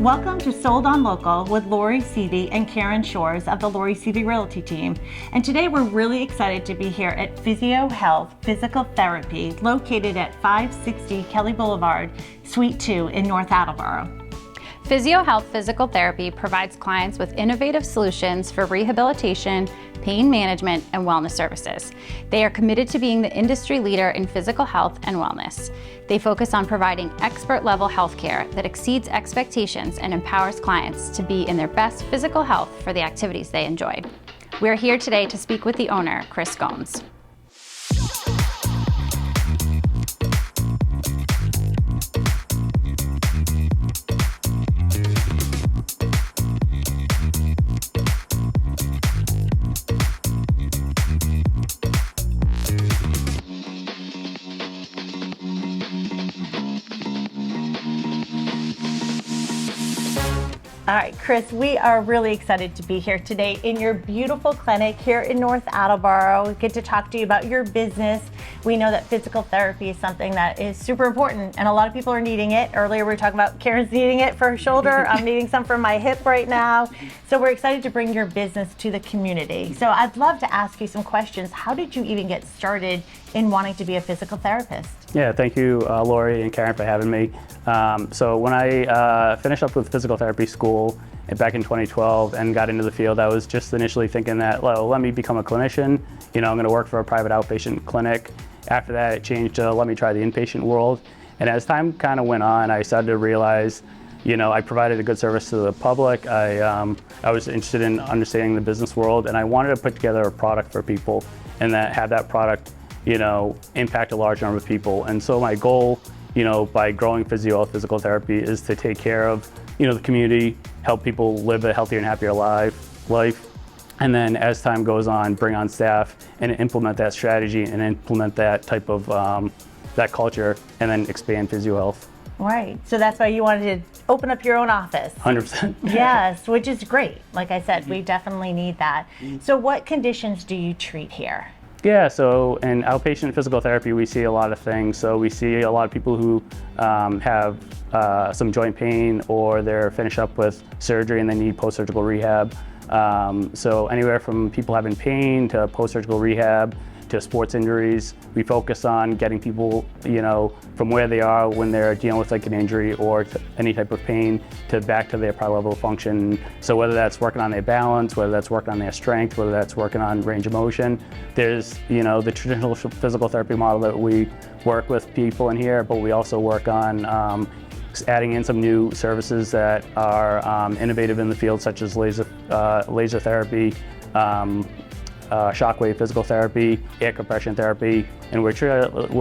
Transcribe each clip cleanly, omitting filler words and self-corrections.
Welcome to Sold on Local with Lori Seavey and Karen Shores of the Lori Seavey Realty team. And today we're really excited to be here at PhysioHealth Physical Therapy, located at 560 Kelly Boulevard, Suite 2 in North Attleboro. PhysioHealth Physical Therapy provides clients with innovative solutions for rehabilitation, pain management, and wellness services. They are committed to being the industry leader in physical health and wellness. They focus on providing expert-level healthcare that exceeds expectations and empowers clients to be in their best physical health for the activities they enjoy. We're here today to speak with the owner, Chris Gomes. All right, Chris, we are really excited to be here today in your beautiful clinic here in North Attleboro. We get to talk to you about your business. We know that physical therapy is something that is super important and a lot of people are needing it. Earlier we were talking about Karen's needing it for her shoulder. I'm needing some for my hip right now. So we're excited to bring your business to the community. So I'd love to ask you some questions. How did you even get started in wanting to be a physical therapist? Yeah, thank you, Lori and Karen, for having me. So when I finished up with physical therapy school back in 2012 and got into the field, I was just initially thinking that, well, let me become a clinician. You know, I'm going to work for a private outpatient clinic. After that, it changed to let me try the inpatient world. And as time kind of went on, I started to realize, you know, I provided a good service to the public. I was interested in understanding the business world, and I wanted to put together a product for people and that have that product, you know, impact a large number of people. And so my goal, you know, by growing PhysioHealth Physical Therapy is to take care of, you know, the community, help people live a healthier and happier life, and then as time goes on, bring on staff and implement that strategy and implement that type of, that culture, and then expand PhysioHealth. Right, so that's why you wanted to open up your own office. 100%. Yes, which is great. Like I said, we definitely need that. So what conditions do you treat here? Yeah, so in outpatient physical therapy, we see a lot of things. So we see a lot of people who have some joint pain, or they're finished up with surgery and they need post-surgical rehab. So anywhere from people having pain to post-surgical rehab to sports injuries. We focus on getting people, you know, from where they are when they're dealing with like an injury or any type of pain to back to their prior level of function. So whether that's working on their balance, whether that's working on their strength, whether that's working on range of motion, there's, you know, the traditional physical therapy model that we work with people in here, but we also work on adding in some new services that are innovative in the field, such as laser therapy, shockwave physical therapy, air compression therapy, and we're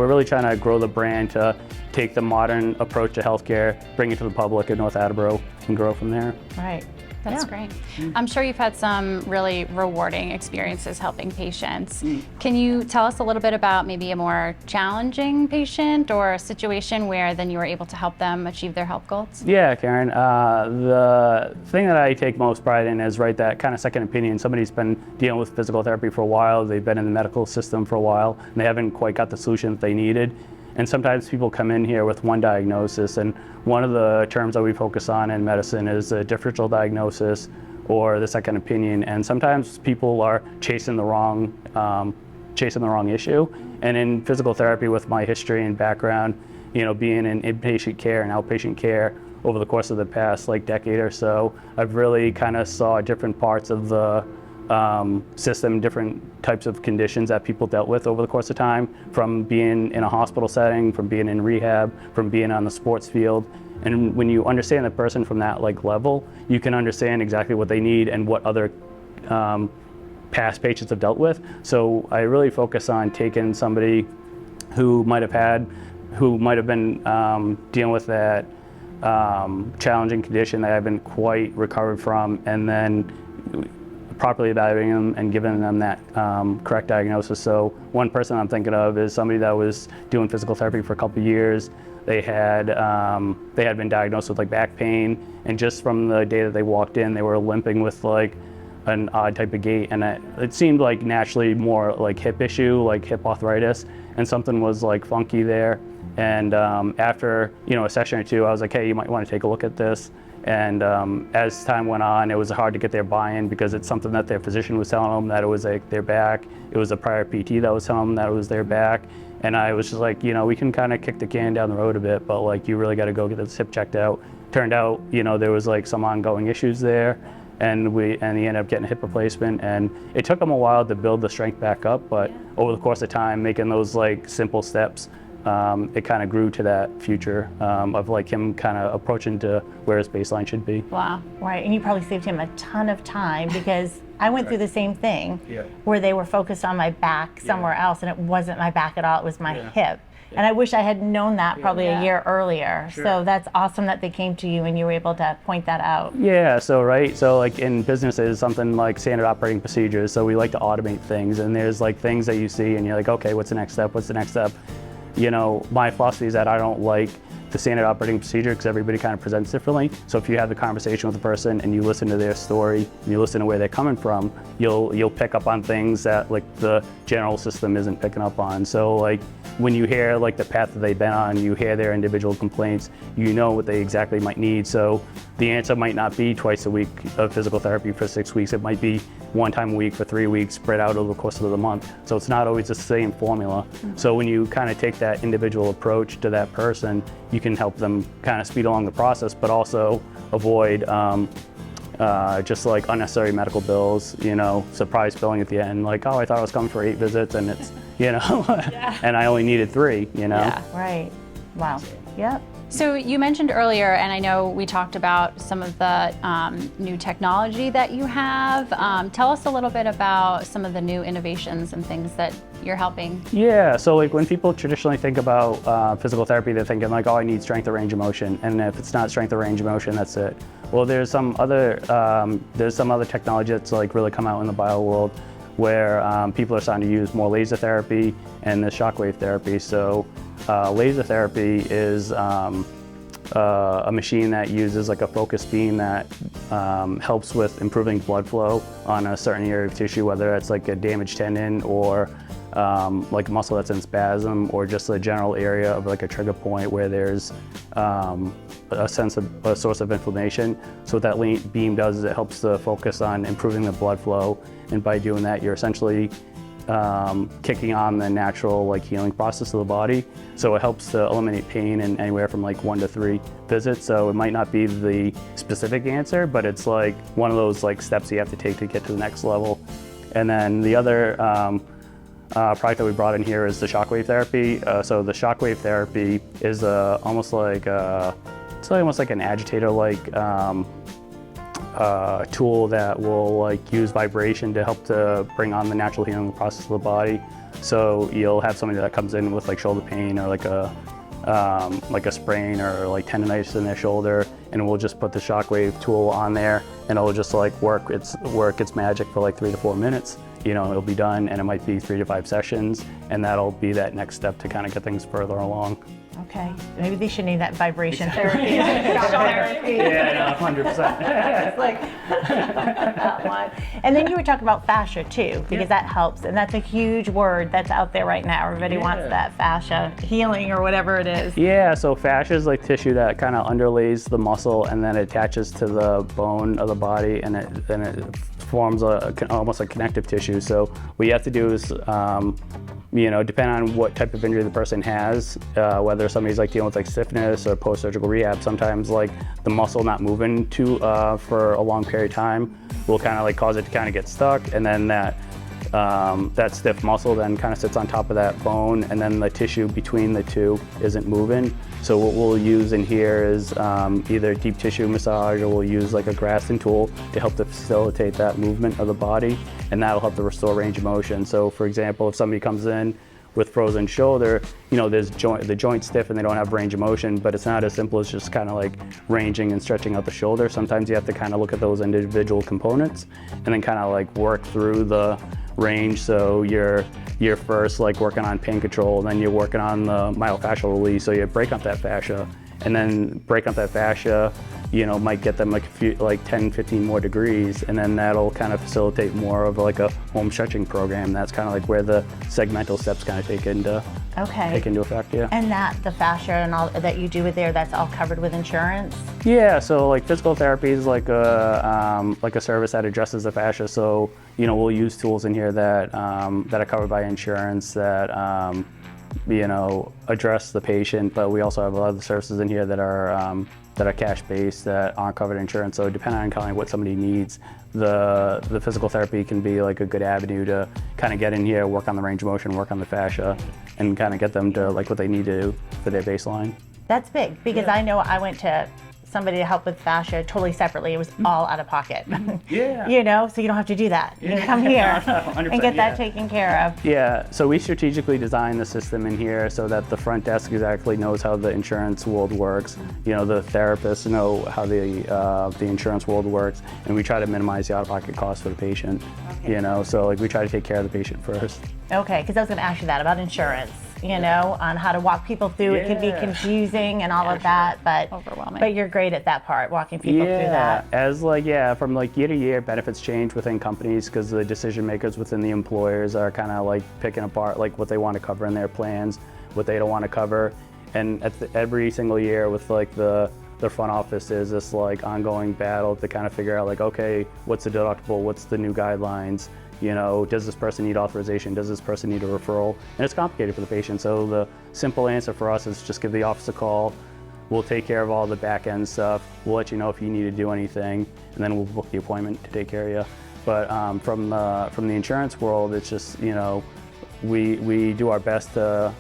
really trying to grow the brand to take the modern approach to healthcare, bring it to the public in North Attleboro, and grow from there. Right. That's great. I'm sure you've had some really rewarding experiences helping patients. Can you tell us a little bit about maybe a more challenging patient or a situation where then you were able to help them achieve their health goals? Yeah, Karen. The thing that I take most pride in is that kind of second opinion. Somebody's been dealing with physical therapy for a while, they've been in the medical system for a while, and they haven't quite got the solution that they needed. And sometimes people come in here with one diagnosis, and one of the terms that we focus on in medicine is a differential diagnosis or the second opinion. And sometimes people are chasing the wrong issue. And in physical therapy, with my history and background, you know, being in inpatient care and outpatient care over the course of the past decade or so, I've really kind of saw different parts of the system, different types of conditions that people dealt with over the course of time, from being in a hospital setting, from being in rehab, from being on the sports field. And when you understand the person from that level, you can understand exactly what they need and what other past patients have dealt with. So I really focus on taking somebody who might have been dealing with that challenging condition that I haven't quite recovered from, and then properly evaluating them and giving them that correct diagnosis. So one person I'm thinking of is somebody that was doing physical therapy for a couple of years. They had been diagnosed with back pain, and just from the day that they walked in, they were limping with an odd type of gait, and it seemed naturally more hip issue, hip arthritis, and something was funky there. And after a session or two, I was like, hey, you might want to take a look at this. And as time went on, it was hard to get their buy-in because it's something that their physician was telling them that it was like their back. It was a prior PT that was telling them that it was their back. And I was just like, you know, we can kind of kick the can down the road a bit, but like you really got to go get this hip checked out. Turned out, you know, there was like some ongoing issues there, and he ended up getting a hip replacement. And it took him a while to build the strength back up, but over the course of time, making those like simple steps, it kind of grew to that future of like him kind of approaching to where his baseline should be. Wow. Right, and you probably saved him a ton of time because I went through the same thing where they were focused on my back somewhere else, and it wasn't my back at all, it was my hip. And I wish I had known that probably a year earlier. So that's awesome that they came to you and you were able to point that out. Yeah, so like in businesses, something like standard operating procedures, so we like to automate things, and there's like things that you see and you're like, okay, what's the next step, what's the next step? You know, my philosophy is that I don't like the standard operating procedure because everybody kind of presents differently. So if you have the conversation with the person and you listen to their story, and you listen to where they're coming from, you'll pick up on things that like the general system isn't picking up on. So like when you hear like the path that they've been on, you hear their individual complaints, you know what they exactly might need. So the answer might not be twice a week of physical therapy for 6 weeks. It might be one time a week for 3 weeks spread out over the course of the month. So it's not always the same formula. So when you kind of take that individual approach to that person, you can help them kind of speed along the process, but also avoid just like unnecessary medical bills, you know, surprise billing at the end, like, oh, I thought I was coming for 8 visits and it's, you know, and I only needed 3, you know? Yeah. Right. Wow. Yep. So you mentioned earlier, and I know we talked about some of the new technology that you have. Tell us a little bit about some of the new innovations and things that you're helping. Yeah, so like when people traditionally think about physical therapy, they're thinking like, oh, I need strength or range of motion, and if it's not strength or range of motion, that's it. Well, there's some other technology that's like really come out in the bio world where people are starting to use more laser therapy and the shockwave therapy. So laser therapy is a machine that uses like a focused beam that helps with improving blood flow on a certain area of tissue, whether it's like a damaged tendon or like a muscle that's in spasm, or just a general area of like a trigger point where there's a source of inflammation. So what that beam does is it helps to focus on improving the blood flow, and by doing that, you're essentially kicking on the natural like healing process of the body. So it helps to eliminate pain in anywhere from like 1 to 3 visits. So it might not be the specific answer, but it's like one of those like steps you have to take to get to the next level. And then the other product that we brought in here is the shockwave therapy. So the shockwave therapy is almost like an agitator-like tool that will like use vibration to help to bring on the natural healing process of the body. So you'll have somebody that comes in with like shoulder pain or like a sprain or like tendonitis in their shoulder, and we'll just put the shockwave tool on there, and it'll just like work its magic for like 3 to 4 minutes. You know, it'll be done, and it might be 3 to 5 sessions, and that'll be that next step to kind of get things further along. Okay, maybe they should name that vibration therapy. Yeah, no, 100%. It's like that one. And then you were talking about fascia too, because that helps, and that's a huge word that's out there right now. Everybody wants that fascia healing or whatever it is. Yeah, so fascia is like tissue that kind of underlays the muscle and then it attaches to the bone of the body, and it forms almost a connective tissue. So what you have to do is you know, depending on what type of injury the person has, whether somebody's like dealing with like stiffness or post-surgical rehab, sometimes like the muscle not moving for a long period of time will kind of like cause it to kind of get stuck, and then that stiff muscle then kind of sits on top of that bone, and then the tissue between the two isn't moving. So what we'll use in here is either deep tissue massage, or we'll use like a Graston tool to help to facilitate that movement of the body, and that'll help to restore range of motion. So for example, if somebody comes in with frozen shoulder, you know, the joint's stiff and they don't have range of motion, but it's not as simple as just kind of like ranging and stretching out the shoulder. Sometimes you have to kind of look at those individual components and then kind of like work through the range. So you're first like working on pain control, and then you're working on the myofascial release. So you break up that fascia, and then break up that fascia, might get them like 10, 15 more degrees, and then that'll kind of facilitate more of like a home stretching program. That's kind of like where the segmental steps kind of take into effect. Yeah. And the fascia and all that you do with there, that's all covered with insurance? Yeah, so like physical therapy is like a service that addresses the fascia. So we'll use tools in here that are covered by insurance that address the patient, but we also have a lot of the services in here that are cash-based, that aren't covered in insurance. So depending on kind of what somebody needs, the physical therapy can be like a good avenue to kind of get in here, work on the range of motion, work on the fascia, and kind of get them to like what they need to for their baseline. That's big, because I know I went to somebody to help with fascia totally separately. It was all out of pocket. Yeah. So you don't have to do that. You can come here and get that taken care of. Yeah, so we strategically designed the system in here so that the front desk exactly knows how the insurance world works. The therapists know how the insurance world works, and we try to minimize the out-of-pocket costs for the patient. So like we try to take care of the patient first. Okay, because I was going to ask you that about insurance. On how to walk people through. It can be confusing and all of that, but overwhelming. But you're great at that part, walking people through that. From like year to year, benefits change within companies because the decision makers within the employers are kind of like picking apart like what they want to cover in their plans, what they don't want to cover, and every single year with like the front office is this like ongoing battle to kind of figure out like, okay, what's the deductible, what's the new guidelines. Does this person need authorization? Does this person need a referral? And it's complicated for the patient. So the simple answer for us is just give the office a call. We'll take care of all the back end stuff. We'll let you know if you need to do anything, and then we'll book the appointment to take care of you. But from the insurance world, it's just we do our best to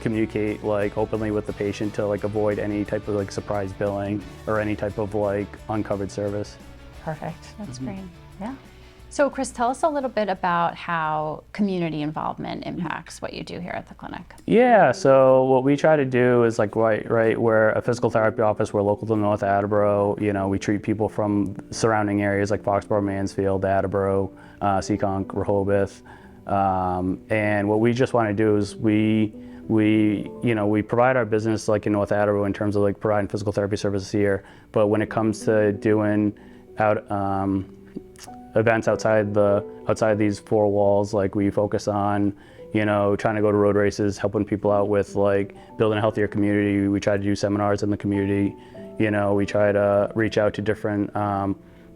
communicate like openly with the patient to like avoid any type of like surprise billing or any type of like uncovered service. Perfect. That's great. Yeah. So Chris, tell us a little bit about how community involvement impacts what you do here at the clinic. Yeah, so what we try to do is like right we're a physical therapy office. We're local to North Attleboro. We treat people from surrounding areas like Foxborough, Mansfield, Attleboro, Seekonk, Rehoboth. And what we just want to do is we provide our business like in North Attleboro in terms of like providing physical therapy services here. But when it comes to doing events outside these four walls, like we focus on, trying to go to road races, helping people out with like building a healthier community. We try to do seminars in the community. We try to reach out to different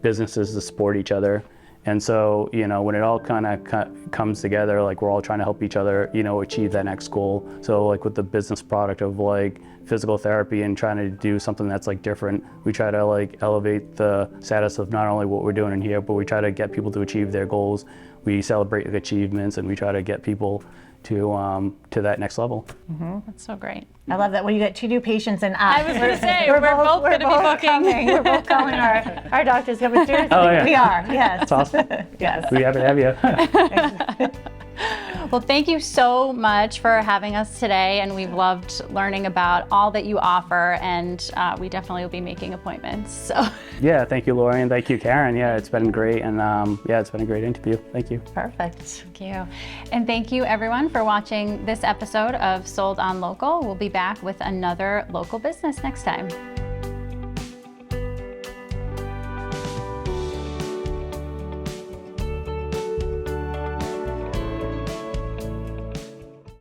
businesses to support each other. And so, when it all kind of comes together, like we're all trying to help each other, achieve that next goal. So like with the business product of like physical therapy and trying to do something that's like different, we try to like elevate the status of not only what we're doing in here, but we try to get people to achieve their goals. We celebrate achievements, and we try to get people to that next level. Mm-hmm. That's so great. I love that. Well, you got two new patients, and I was going to say we're both going to be booking. We're both calling our doctors coming through. Oh, yeah. We are. Yes. That's awesome. Yes. We happy to have you. Well, thank you so much for having us today, and we've loved learning about all that you offer, and we definitely will be making appointments. So. Yeah, thank you, Lori, and thank you, Karen. Yeah, it's been great, and it's been a great interview. Thank you. Perfect. Thank you. And thank you, everyone, for watching this episode of Sold on Local. We'll be back with another local business next time.